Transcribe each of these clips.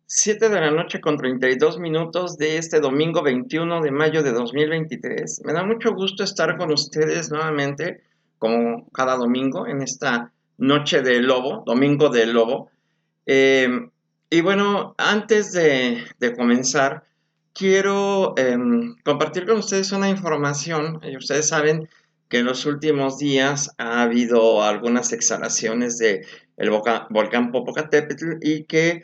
7 de la noche con 32 minutos de este domingo 21 de mayo de 2023. Me da mucho gusto estar con ustedes nuevamente, como cada domingo, en esta noche de lobo, domingo del lobo. Eh, y bueno, antes de comenzar, quiero compartir con ustedes una información. Ustedes saben que en los últimos días ha habido algunas exhalaciones de el volcán Popocatépetl y que,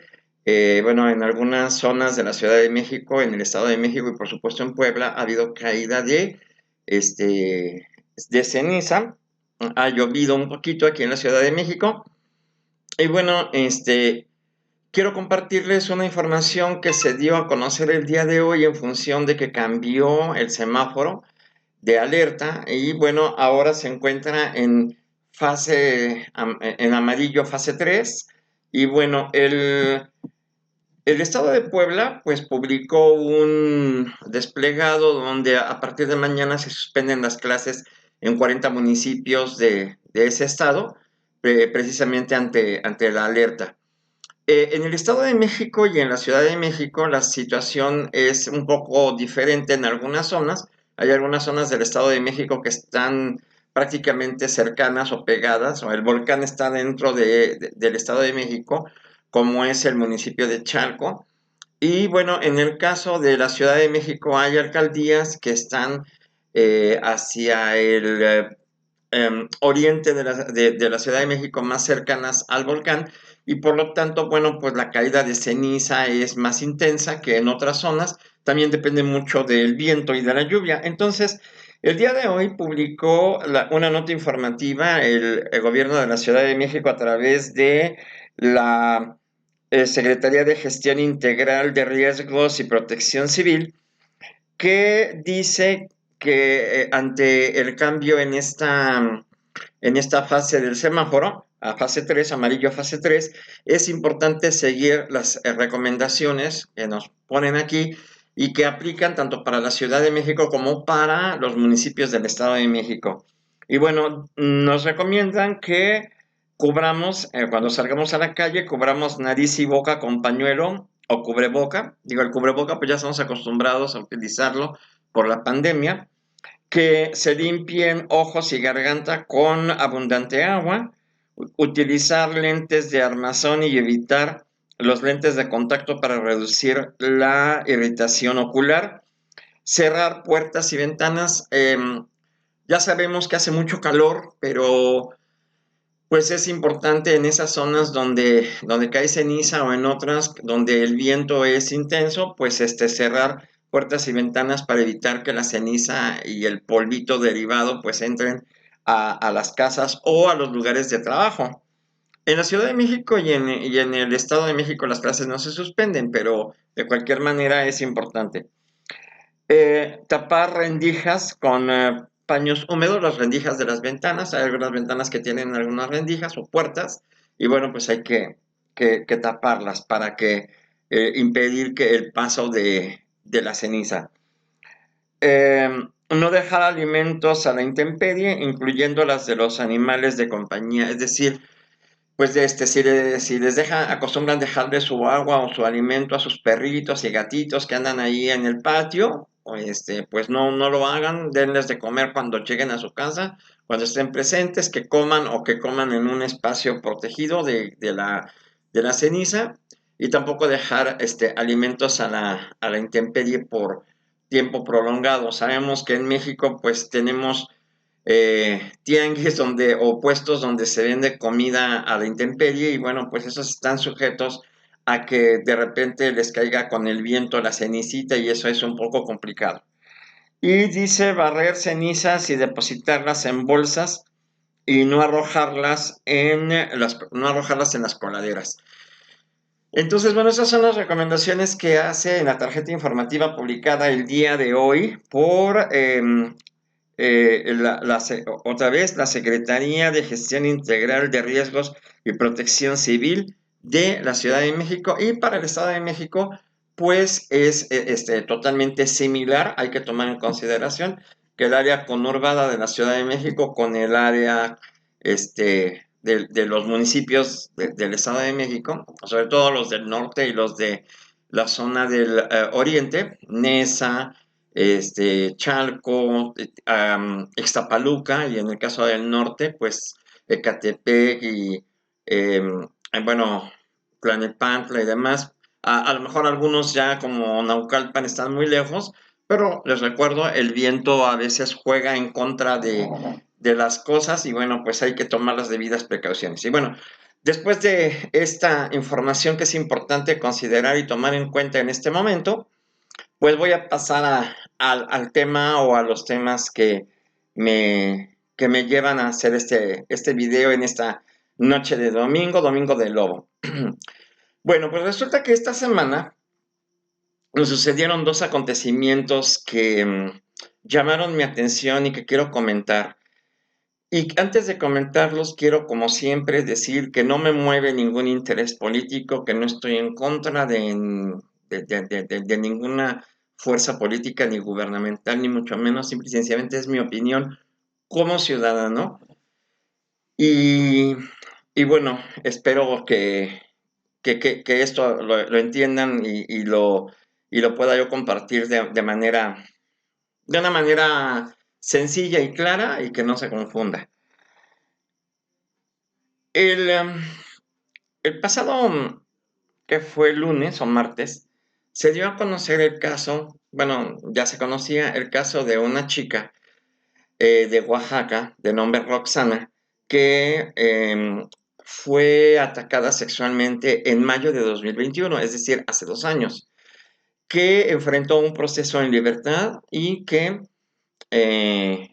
bueno, en algunas zonas de la Ciudad de México, en el Estado de México y por supuesto en Puebla, ha habido caída de ceniza. Ha llovido un poquito aquí en la Ciudad de México. Y bueno, quiero compartirles una información que se dio a conocer el día de hoy en función de que cambió el semáforo de alerta y bueno, ahora se encuentra en en amarillo fase 3 y bueno, el estado de Puebla pues publicó un desplegado donde a partir de mañana se suspenden las clases en 40 municipios de ese estado, precisamente ante la alerta. En el Estado de México y en la Ciudad de México la situación es un poco diferente en algunas zonas. Hay algunas zonas del Estado de México que están prácticamente cercanas o pegadas, o el volcán está dentro del Estado de México, como es el municipio de Chalco. Y bueno, en el caso de la Ciudad de México hay alcaldías que están hacia el oriente de la Ciudad de México más cercanas al volcán y por lo tanto, bueno, pues la caída de ceniza es más intensa que en otras zonas. También depende mucho del viento y de la lluvia. Entonces, el día de hoy publicó una nota informativa el gobierno de la Ciudad de México a través de la Secretaría de Gestión Integral de Riesgos y Protección Civil, que dice que ante el cambio en esta fase del semáforo, a fase 3, amarillo fase 3, es importante seguir las recomendaciones que nos ponen aquí y que aplican tanto para la Ciudad de México como para los municipios del Estado de México. Y bueno, nos recomiendan que cubramos, cuando salgamos a la calle, cubramos nariz y boca con pañuelo o cubreboca. Digo, el cubreboca pues ya estamos acostumbrados a utilizarlo por la pandemia, que se limpien ojos y garganta con abundante agua, utilizar lentes de armazón y evitar los lentes de contacto para reducir la irritación ocular, cerrar puertas y ventanas. Ya sabemos que hace mucho calor, pero pues es importante en esas zonas donde cae ceniza o en otras donde el viento es intenso, pues cerrar puertas y ventanas para evitar que la ceniza y el polvito derivado pues entren a las casas o a los lugares de trabajo. En la Ciudad de México y en el Estado de México las clases no se suspenden, pero de cualquier manera es importante. Tapar rendijas con paños húmedos, las rendijas de las ventanas. Hay algunas ventanas que tienen algunas rendijas o puertas y bueno, pues hay que taparlas para que impedir que el paso de la ceniza. No dejar alimentos a la intemperie, incluyendo las de los animales de compañía, es decir, pues si les acostumbran dejarle su agua o su alimento a sus perritos y gatitos que andan ahí en el patio, o pues no lo hagan, denles de comer cuando lleguen a su casa, cuando estén presentes, que coman o que coman en un espacio protegido de la ceniza, y tampoco dejar alimentos a la intemperie por tiempo prolongado. Sabemos que en México pues tenemos tianguis o puestos donde se vende comida a la intemperie y bueno, pues esos están sujetos a que de repente les caiga con el viento la cenicita y eso es un poco complicado. Y dice barrer cenizas y depositarlas en bolsas y no arrojarlas en las coladeras. Entonces, bueno, esas son las recomendaciones que hace en la tarjeta informativa publicada el día de hoy por otra vez la Secretaría de Gestión Integral de Riesgos y Protección Civil de la Ciudad de México, y para el Estado de México pues es totalmente similar. Hay que tomar en consideración que el área conurbada de la Ciudad de México con el área de los municipios del Estado de México, sobre todo los del norte y los de la zona del oriente, Nesa, Chalco, Ixtapaluca, y en el caso del norte, pues Ecatepec y, bueno, Tlalnepantla y demás. A lo mejor algunos ya como Naucalpan están muy lejos, pero les recuerdo, el viento a veces juega en contra de las cosas y bueno, pues hay que tomar las debidas precauciones. Y bueno, después de esta información que es importante considerar y tomar en cuenta en este momento, pues voy a pasar al tema o a los temas que me llevan a hacer este video en esta noche de domingo, domingo de lobo. Bueno, pues resulta que esta semana nos sucedieron dos acontecimientos que llamaron mi atención y que quiero comentar. Y antes de comentarlos, quiero, como siempre, decir que no me mueve ningún interés político, que no estoy en contra de ninguna fuerza política ni gubernamental, ni mucho menos, simple y sencillamente es mi opinión como ciudadano. Y, y bueno, espero que esto lo entiendan y lo pueda yo compartir de una manera sencilla y clara y que no se confunda. El, el pasado, que fue lunes o martes, se dio a conocer el caso, bueno, ya se conocía el caso de una chica de Oaxaca, de nombre Roxana, que fue atacada sexualmente en mayo de 2021, es decir, hace 2 años, que enfrentó un proceso en libertad y que eh,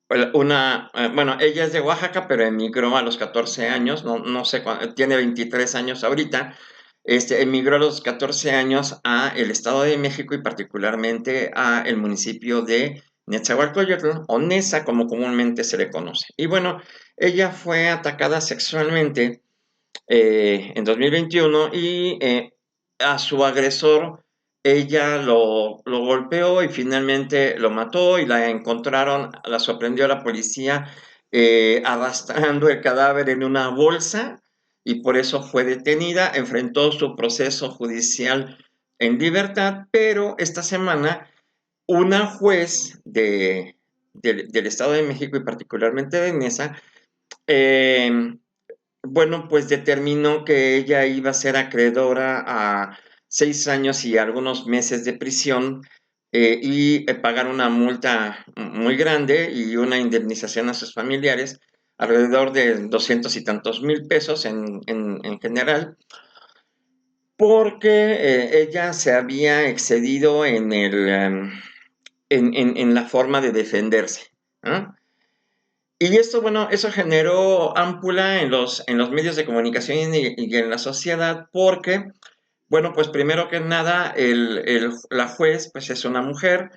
bueno, ella es de Oaxaca, pero emigró a los 14 años, no sé, tiene 23 años ahorita, emigró a los 14 años a el Estado de México y particularmente a el municipio de Nezahualcóyotl, o Nesa, como comúnmente se le conoce. Y bueno, ella fue atacada sexualmente en 2021 y a su agresor ella lo golpeó y finalmente lo mató y la encontraron, la sorprendió la policía arrastrando el cadáver en una bolsa y por eso fue detenida, enfrentó su proceso judicial en libertad, pero esta semana una juez del Estado de México y particularmente de Nesa, eh, bueno, pues determinó que ella iba a ser acreedora a 6 años y algunos meses de prisión y pagar una multa muy grande y una indemnización a sus familiares, alrededor de 200 y tantos mil pesos en general, porque ella se había excedido en la forma de defenderse, ¿no? Y esto, bueno, eso generó ámpula en los medios de comunicación y en la sociedad porque, bueno, pues primero que nada, la juez, pues es una mujer,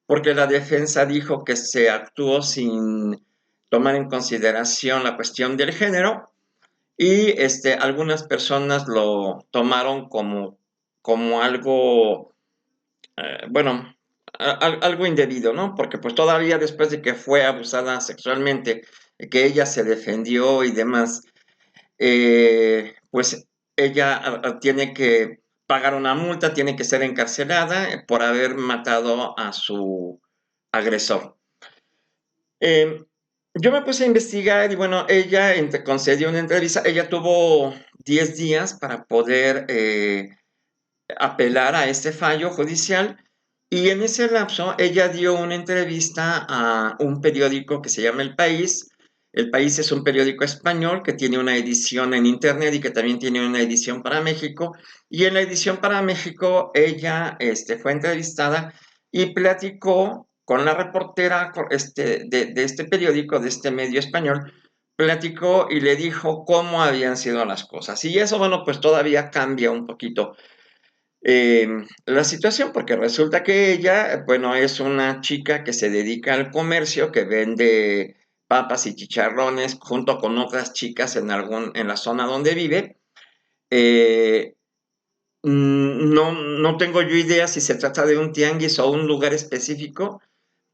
porque la defensa dijo que se actuó sin tomar en consideración la cuestión del género y algunas personas lo tomaron como algo bueno, algo indebido, ¿no? Porque pues todavía después de que fue abusada sexualmente, que ella se defendió y demás, pues ella tiene que pagar una multa, tiene que ser encarcelada por haber matado a su agresor. Eh, yo me puse a investigar y bueno, ella concedió una entrevista, ella tuvo 10 días para poder apelar a este fallo judicial y en ese lapso ella dio una entrevista a un periódico que se llama El País. El País es un periódico español que tiene una edición en internet y que también tiene una edición para México. Y en la edición para México ella fue entrevistada y platicó con la reportera de este periódico, de este medio español, platicó y le dijo cómo habían sido las cosas. Y eso, bueno, pues todavía cambia un poquito la situación, porque resulta que ella, bueno, es una chica que se dedica al comercio, que vende papas y chicharrones junto con otras chicas en la zona donde vive. Eh, no tengo yo idea si se trata de un tianguis o un lugar específico,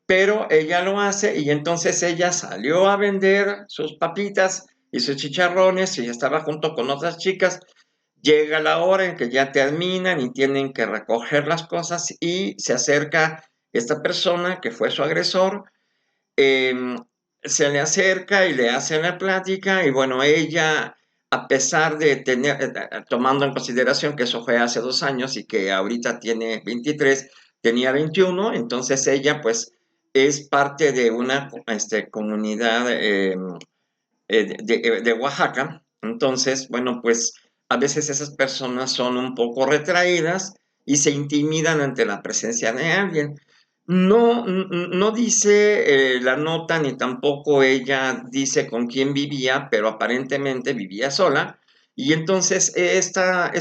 pero ella lo hace y entonces ella salió a vender sus papitas y sus chicharrones y estaba junto con otras chicas. Llega la hora en que ya terminan y tienen que recoger las cosas y se acerca esta persona que fue su agresor, em, se le acerca y le hace la plática y bueno, ella, a pesar de tener, tomando en consideración que eso fue hace 2 años y que ahorita tiene 23, tenía 21, entonces ella pues es parte de una comunidad de Oaxaca. Entonces, bueno, pues a veces esas personas son un poco retraídas y se intimidan ante la presencia de alguien. No dice la nota ni tampoco ella dice con quién vivía, pero aparentemente vivía sola. Y entonces esta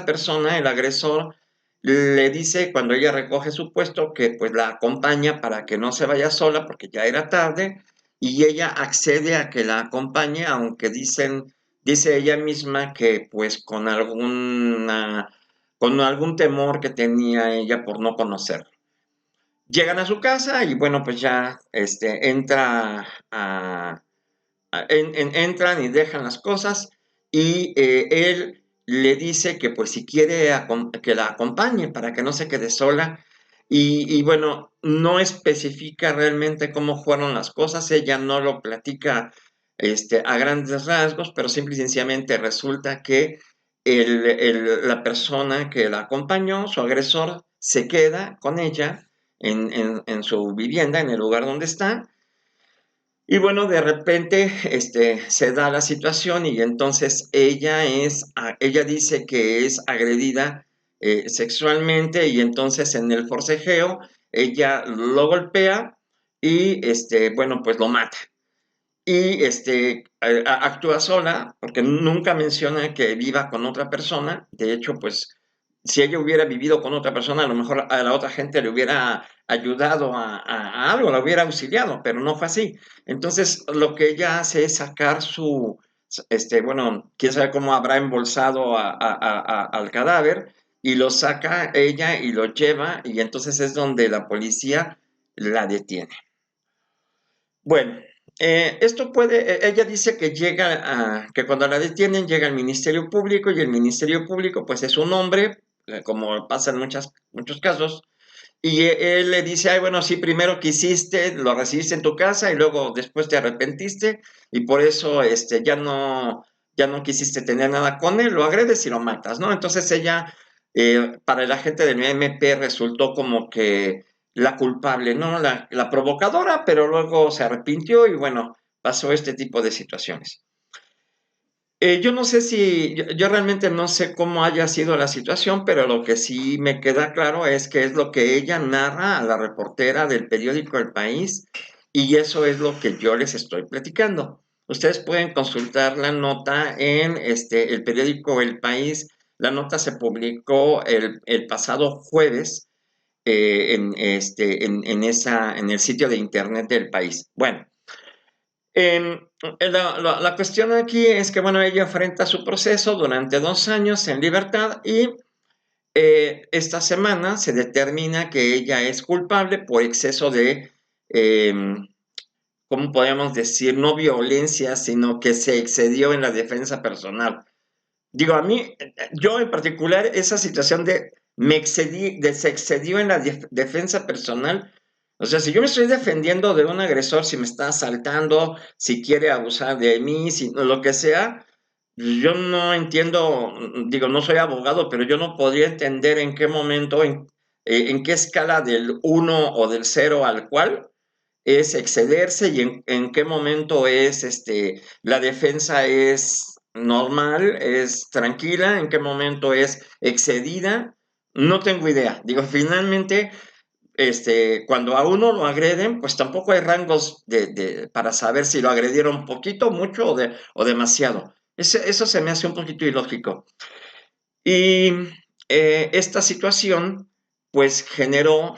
persona, el agresor, le dice cuando ella recoge su puesto que pues la acompaña para que no se vaya sola porque ya era tarde y ella accede a que la acompañe, aunque dice ella misma que pues con algún temor que tenía ella por no conocerlo. Llegan a su casa y bueno, pues ya entran y dejan las cosas y él le dice que pues si quiere que la acompañe para que no se quede sola y bueno, no especifica realmente cómo fueron las cosas, ella no lo platica a grandes rasgos, pero simple y sencillamente resulta que la persona que la acompañó, su agresor, se queda con ella en su vivienda, en el lugar donde está, y bueno, de repente, se da la situación y entonces ella dice que es agredida sexualmente y entonces en el forcejeo ella lo golpea y, bueno, pues lo mata. Y actúa sola porque nunca menciona que viva con otra persona. De hecho, pues si ella hubiera vivido con otra persona, a lo mejor a la otra gente le hubiera ayudado a algo, la hubiera auxiliado, pero no fue así. Entonces, lo que ella hace es sacar bueno, quién sabe cómo habrá embolsado al cadáver, y lo saca ella y lo lleva, y entonces es donde la policía la detiene. Bueno, ella dice que que cuando la detienen llega al Ministerio Público y el Ministerio Público pues es un hombre, como pasa en muchos casos, y él le dice, ay, bueno, sí, primero que hiciste, lo recibiste en tu casa y luego después te arrepentiste y por eso ya no quisiste tener nada con él, lo agredes y lo matas, ¿no? Entonces ella, para el agente del MP resultó como que la culpable, ¿no? La provocadora, pero luego se arrepintió y bueno, pasó este tipo de situaciones. Yo no sé yo realmente no sé cómo haya sido la situación, pero lo que sí me queda claro es que es lo que ella narra a la reportera del periódico El País y eso es lo que yo les estoy platicando. Ustedes pueden consultar la nota en el periódico El País. La nota se publicó el pasado jueves en el sitio de internet del País. Bueno. La cuestión aquí es que, bueno, ella enfrenta su proceso durante 2 años en libertad y esta semana se determina que ella es culpable por exceso de, ¿cómo podemos decir? No violencia, sino que se excedió en la defensa personal. Digo, a mí, yo en particular, esa situación se excedió en la defensa personal. O sea, si yo me estoy defendiendo de un agresor, si me está asaltando, si quiere abusar de mí, si lo que sea, yo no entiendo, digo, no soy abogado, pero yo no podría entender en qué momento, en qué escala del 1 o del 0 al cual es excederse y en qué momento la defensa es normal, es tranquila, en qué momento es excedida, no tengo idea. Digo, finalmente, cuando a uno lo agreden, pues tampoco hay rangos para saber si lo agredieron poquito, mucho o demasiado. Eso se me hace un poquito ilógico. Y esta situación, pues generó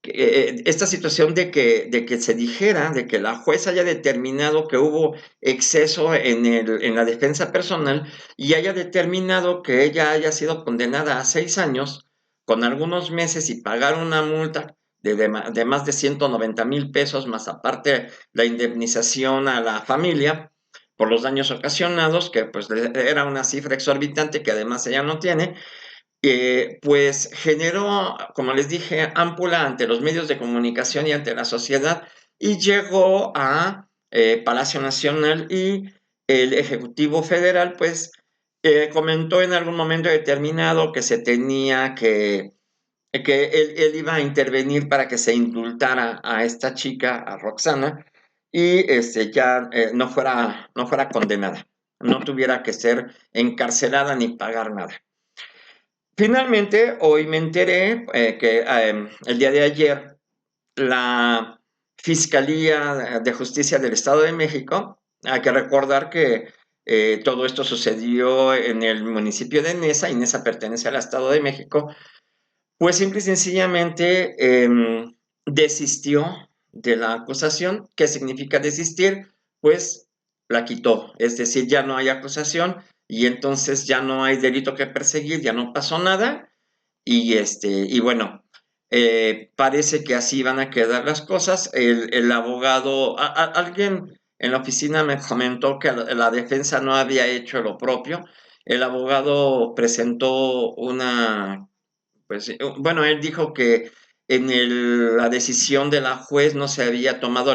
esta situación de que se dijera, de que la jueza haya determinado que hubo exceso en la defensa personal y haya determinado que ella haya sido condenada a 6 años con algunos meses y pagar una multa de más de 190,000 pesos, más aparte la indemnización a la familia por los daños ocasionados, que pues era una cifra exorbitante que además ella no tiene, pues generó, como les dije, ámpula ante los medios de comunicación y ante la sociedad, y llegó a Palacio Nacional, y el Ejecutivo Federal pues comentó en algún momento determinado que se tenía que él iba a intervenir para que se indultara a esta chica, a Roxana, y ya no fuera condenada, no tuviera que ser encarcelada ni pagar nada. Finalmente, hoy me enteré que el día de ayer la Fiscalía de Justicia del Estado de México, hay que recordar que todo esto sucedió en el municipio de Nesa, y Nesa pertenece al Estado de México, pues simple y sencillamente desistió de la acusación. ¿Qué significa desistir? Pues la quitó, es decir, ya no hay acusación y entonces ya no hay delito que perseguir, ya no pasó nada, y bueno, parece que así van a quedar las cosas. El abogado, alguien en la oficina me comentó que la defensa no había hecho lo propio. El abogado presentó pues bueno, él dijo que la decisión de la juez no se había tomado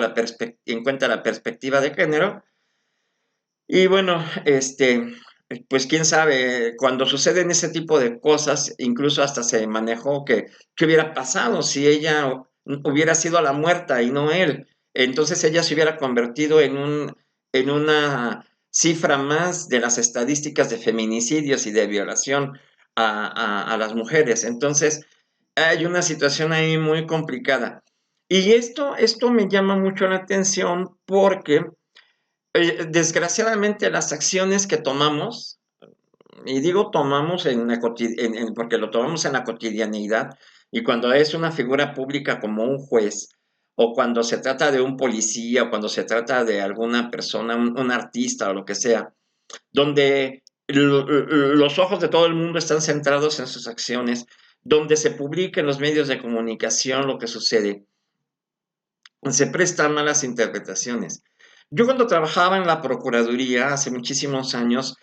en cuenta la perspectiva de género. Y bueno, pues quién sabe, cuando suceden ese tipo de cosas, incluso hasta se manejó que qué hubiera pasado si ella hubiera sido la muerta y no él. Entonces ella se hubiera convertido en una cifra más de las estadísticas de feminicidios y de violación a las mujeres. Entonces hay una situación ahí muy complicada. Y esto me llama mucho la atención porque desgraciadamente las acciones que tomamos, y digo tomamos porque lo tomamos en la cotidianidad, y cuando es una figura pública como un juez, o cuando se trata de un policía, o cuando se trata de alguna persona, un artista o lo que sea, donde los ojos de todo el mundo están centrados en sus acciones, donde se publica en los medios de comunicación lo que sucede, se prestan malas interpretaciones. Yo cuando trabajaba en la Procuraduría hace muchísimos años,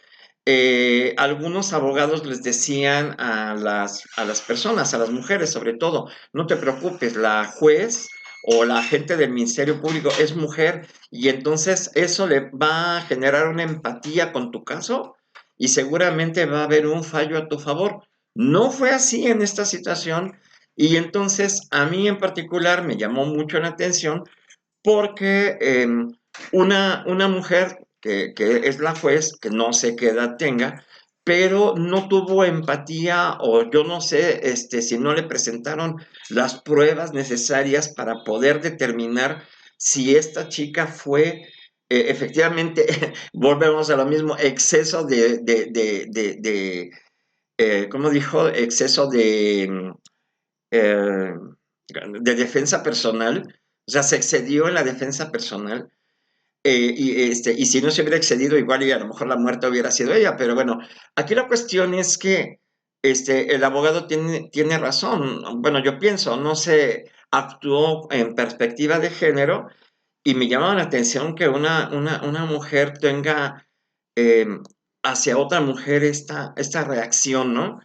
algunos abogados les decían a las personas, a las mujeres sobre todo, no te preocupes, la juez o la agente del Ministerio Público es mujer, y entonces eso le va a generar una empatía con tu caso y seguramente va a haber un fallo a tu favor. No fue así en esta situación, y entonces a mí en particular me llamó mucho la atención porque una mujer que es la juez, que no sé qué edad tenga, pero no tuvo empatía, o yo no sé si no le presentaron las pruebas necesarias para poder determinar si esta chica fue efectivamente, volvemos a lo mismo, exceso ¿cómo dijo? Exceso eh, de defensa personal, o sea, se excedió en la defensa personal, y si no se hubiera excedido, igual y a lo mejor la muerte hubiera sido ella, pero bueno, aquí la cuestión es que el abogado tiene razón. Bueno, yo pienso, no se actuó en perspectiva de género, y me llama la atención que una mujer tenga eh, hacia otra mujer esta reacción, ¿no?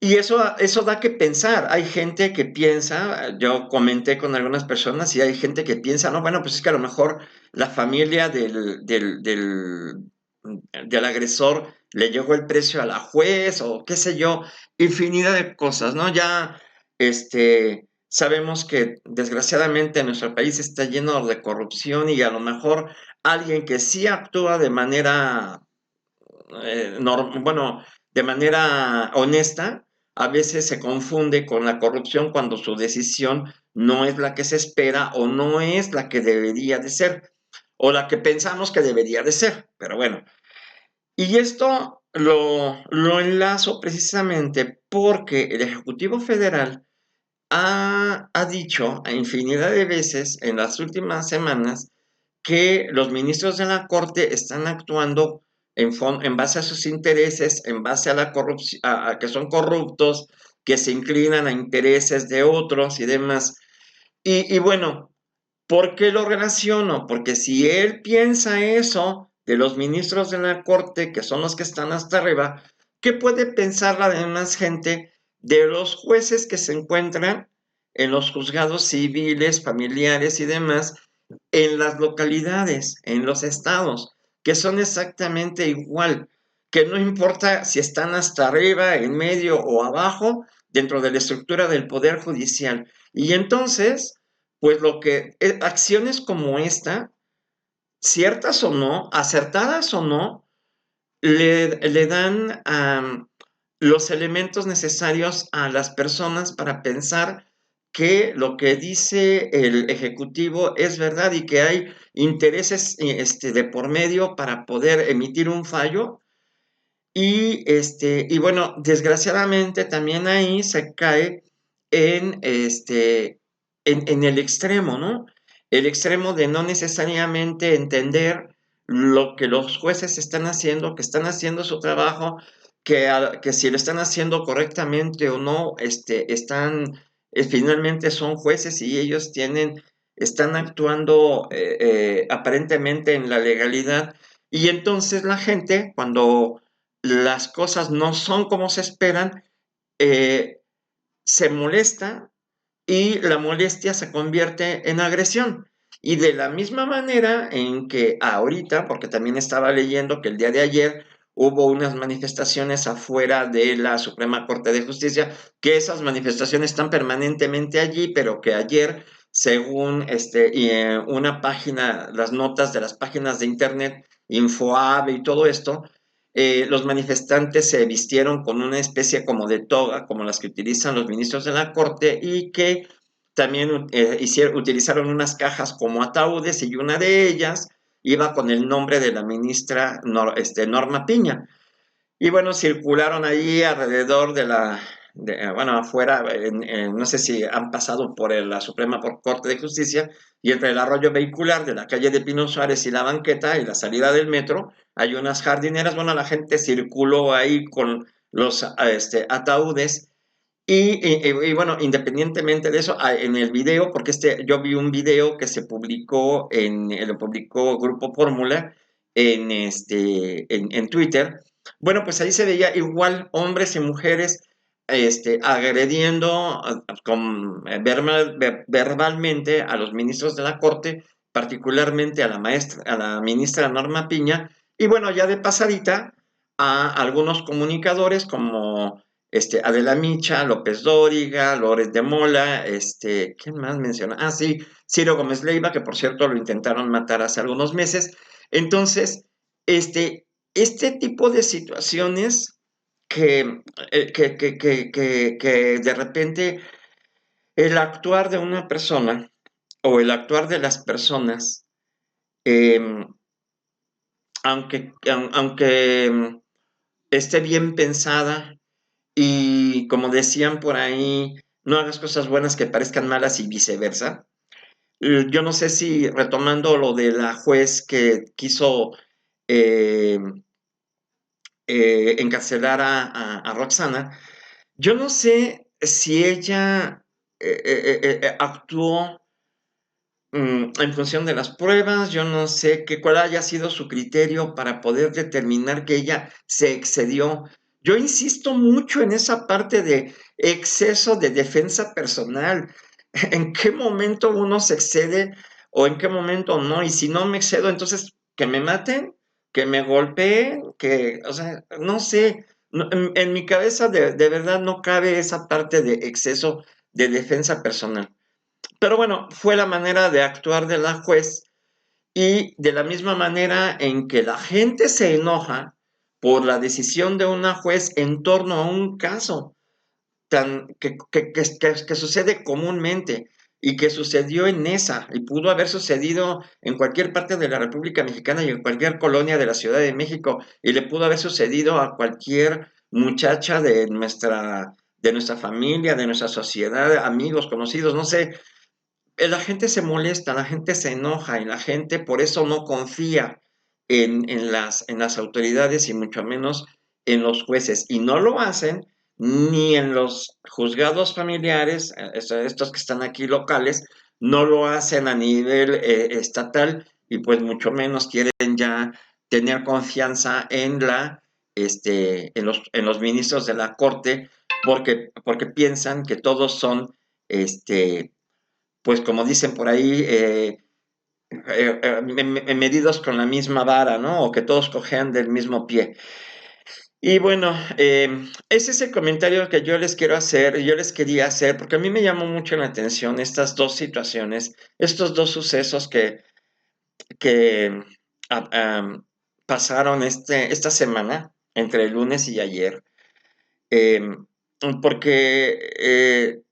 Y eso da que pensar. Hay gente que piensa, yo comenté con algunas personas, y hay gente que piensa, no, bueno, pues es que a lo mejor la familia del agresor le llegó el precio a la juez, o qué sé yo, infinidad de cosas, ¿no? Ya sabemos que desgraciadamente nuestro país está lleno de corrupción, y a lo mejor alguien que sí actúa de manera bueno, de manera honesta, a veces se confunde con la corrupción cuando su decisión no es la que se espera, o no es la que debería de ser, o la que pensamos que debería de ser. Pero bueno, y esto lo enlazo precisamente porque el Ejecutivo Federal ha dicho a infinidad de veces en las últimas semanas que los ministros de la Corte están actuando en base a sus intereses, en base a la corrupción, a que son corruptos, que se inclinan a intereses de otros y demás. Y bueno, ¿por qué lo relaciono? Porque si él piensa eso de los ministros de la Corte, que son los que están hasta arriba, ¿qué puede pensar la demás gente de los jueces que se encuentran en los juzgados civiles, familiares y demás, en las localidades, en los estados, que son exactamente igual, que no importa si están hasta arriba, en medio o abajo, dentro de la estructura del Poder Judicial? Y entonces, pues acciones como esta, ciertas o no, acertadas o no, le dan los elementos necesarios a las personas para pensar que lo que dice el ejecutivo es verdad y que hay intereses de por medio para poder emitir un fallo. Y bueno, desgraciadamente también ahí se cae en el extremo, ¿no? El extremo de no necesariamente entender lo que los jueces están haciendo, que están haciendo su trabajo, que si lo están haciendo correctamente o no, finalmente son jueces y ellos están actuando aparentemente en la legalidad. Y entonces la gente, cuando las cosas no son como se esperan, eh, se molesta y la molestia se convierte en agresión. Y de la misma manera en que ahorita, porque también estaba leyendo que el día de ayer hubo unas manifestaciones afuera de la Suprema Corte de Justicia, que esas manifestaciones están permanentemente allí, pero que ayer, según una página, las notas de las páginas de internet, Infoave y todo esto, los manifestantes se vistieron con una especie como de toga, como las que utilizan los ministros de la Corte, y que también utilizaron unas cajas como ataúdes, y una de ellas iba con el nombre de la ministra Norma Piña. Y bueno, circularon ahí alrededor bueno, afuera, no sé si han pasado por la Suprema Corte de Justicia, y entre el arroyo vehicular de la calle de Pino Suárez y la banqueta y la salida del metro, hay unas jardineras. Bueno, la gente circuló ahí con los ataúdes. Y bueno, independientemente de eso, en el video, porque yo vi un video que se publicó lo publicó Grupo Fórmula en Twitter. Bueno, pues ahí se veía igual hombres y mujeres agrediendo verbalmente a los ministros de la Corte, particularmente a la ministra Norma Piña, y bueno, ya de pasadita a algunos comunicadores como Adela Micha, López Dóriga, Lórez de Mola, ¿quién más menciona? Ah, sí, Ciro Gómez Leiva, que por cierto lo intentaron matar hace algunos meses. Entonces, este tipo de situaciones que de repente el actuar de una persona o el actuar de las personas, em, aunque esté bien pensada, y como decían por ahí, no hagas cosas buenas que parezcan malas y viceversa. Yo no sé si, retomando lo de la juez que quiso eh, encarcelar a Roxana, yo no sé si ella actuó en función de las pruebas. Yo no sé cuál haya sido su criterio para poder determinar que ella se excedió. Yo insisto mucho en esa parte de exceso de defensa personal. ¿En qué momento uno se excede o en qué momento no? Y si no me excedo, entonces que me maten, que me golpeen, o sea, no sé. En mi cabeza de verdad no cabe esa parte de exceso de defensa personal. Pero bueno, fue la manera de actuar de la juez, y de la misma manera en que la gente se enoja por la decisión de una juez en torno a un caso que sucede comúnmente y que sucedió en esa y pudo haber sucedido en cualquier parte de la República Mexicana y en cualquier colonia de la Ciudad de México, y le pudo haber sucedido a cualquier muchacha de nuestra familia, de nuestra sociedad, amigos, conocidos, no sé. La gente se molesta, la gente se enoja, y la gente por eso no confía en las autoridades y mucho menos en los jueces. Y no lo hacen ni en los juzgados familiares, estos que están aquí locales, no lo hacen a nivel estatal y pues mucho menos quieren ya tener confianza en los ministros de la Corte porque piensan que todos son, pues como dicen por ahí, medidos con la misma vara, ¿no? O que todos cojean del mismo pie. Y bueno, ese es el comentario que yo les quiero hacer, yo les quería hacer, porque a mí me llamó mucho la atención estas dos situaciones, estos dos sucesos que ah, ah, pasaron esta semana, entre el lunes y ayer, eh, porque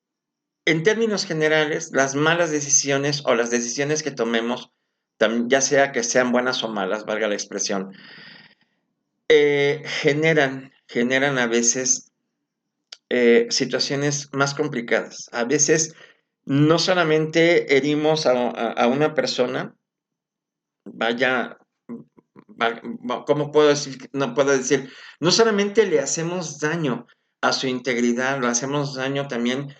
en términos generales, las malas decisiones o las decisiones que tomemos, ya sea que sean buenas o malas, valga la expresión, generan a veces situaciones más complicadas. A veces no solamente herimos a una persona, vaya, ¿cómo puedo decir? No puedo decir, no solamente le hacemos daño a su integridad, lo hacemos daño también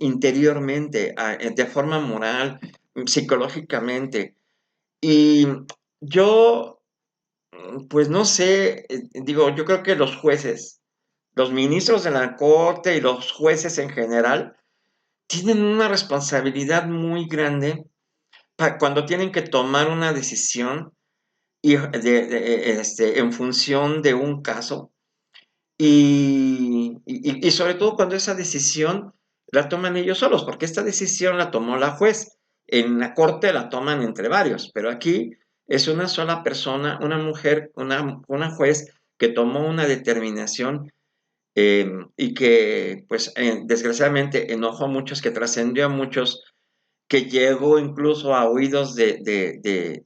interiormente, de forma moral, psicológicamente. Y yo, pues no sé, digo, yo creo que los jueces, los ministros de la Corte y los jueces en general tienen una responsabilidad muy grande cuando tienen que tomar una decisión en función de un caso y sobre todo cuando esa decisión la toman ellos solos, porque esta decisión la tomó la juez. En la corte la toman entre varios, pero aquí es una sola persona, una mujer, una juez que tomó una determinación y que, pues, desgraciadamente enojó a muchos, que trascendió a muchos, que llegó incluso a oídos del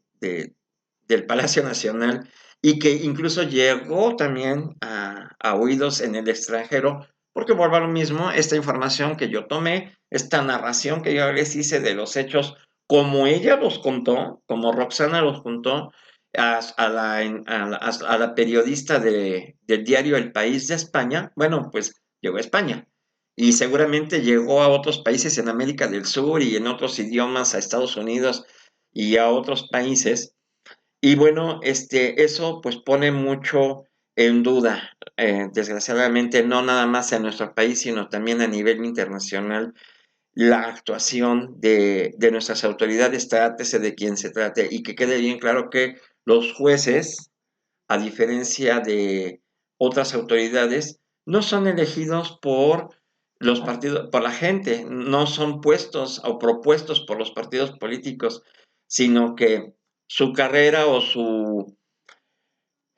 Palacio Nacional y que incluso llegó también a oídos en el extranjero, porque vuelvo a lo mismo, esta información que yo tomé, esta narración que yo les hice de los hechos, como ella los contó, como Roxana los contó, a la periodista del diario El País de España, bueno, pues llegó a España. Y seguramente llegó a otros países en América del Sur y en otros idiomas, a Estados Unidos y a otros países. Y bueno, eso pues pone mucho en duda, desgraciadamente, no nada más en nuestro país, sino también a nivel internacional, la actuación de nuestras autoridades, trátese de quien se trate, y que quede bien claro que los jueces, a diferencia de otras autoridades, no son elegidos por los partidos, por la gente, no son puestos o propuestos por los partidos políticos, sino que su carrera o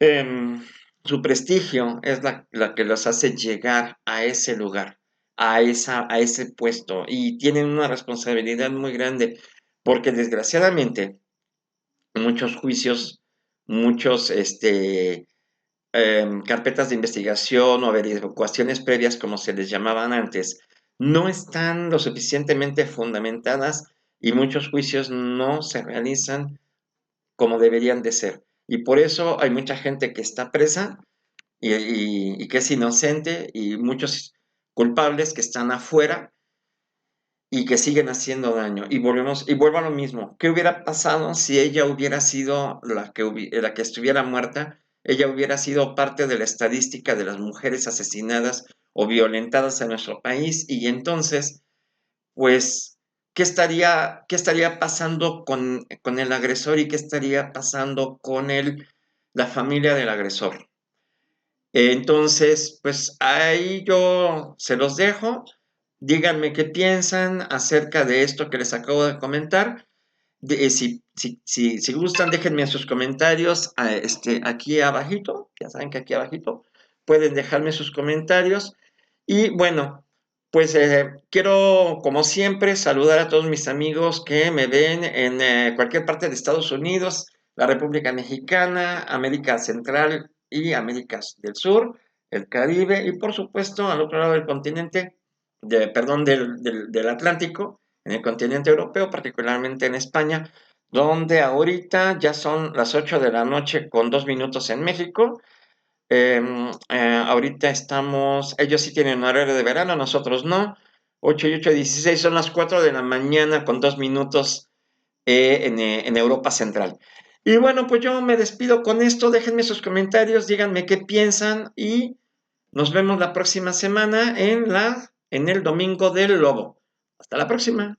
em, su prestigio es la que los hace llegar a ese lugar, a ese puesto, y tienen una responsabilidad muy grande, porque desgraciadamente muchos juicios, muchos carpetas de investigación o averiguaciones previas, como se les llamaban antes, no están lo suficientemente fundamentadas y muchos juicios no se realizan como deberían de ser. Y por eso hay mucha gente que está presa y que es inocente y muchos culpables que están afuera y que siguen haciendo daño. Y vuelvo a lo mismo. ¿Qué hubiera pasado si ella hubiera sido la que estuviera muerta? Ella hubiera sido parte de la estadística de las mujeres asesinadas o violentadas en nuestro país. Y entonces, pues, ¿qué estaría pasando con el agresor y qué estaría pasando con la familia del agresor? Entonces, pues ahí yo se los dejo. Díganme qué piensan acerca de esto que les acabo de comentar. Si gustan, déjenme sus comentarios aquí abajito. Ya saben que aquí abajito pueden dejarme sus comentarios. Y bueno, pues quiero, como siempre, saludar a todos mis amigos que me ven en cualquier parte de Estados Unidos, la República Mexicana, América Central y América del Sur, el Caribe y por supuesto al otro lado del continente, perdón, del Atlántico, en el continente europeo, particularmente en España, donde ahorita ya son las 8 de la noche con 2 minutos en México, ahorita estamos, ellos sí tienen horario de verano, nosotros no. 8 y 8, 16 son las 4 de la mañana con 2 minutos en Europa Central. Y bueno, pues yo me despido con esto. Déjenme sus comentarios, díganme qué piensan y nos vemos la próxima semana en el Domingo del Lobo. Hasta la próxima.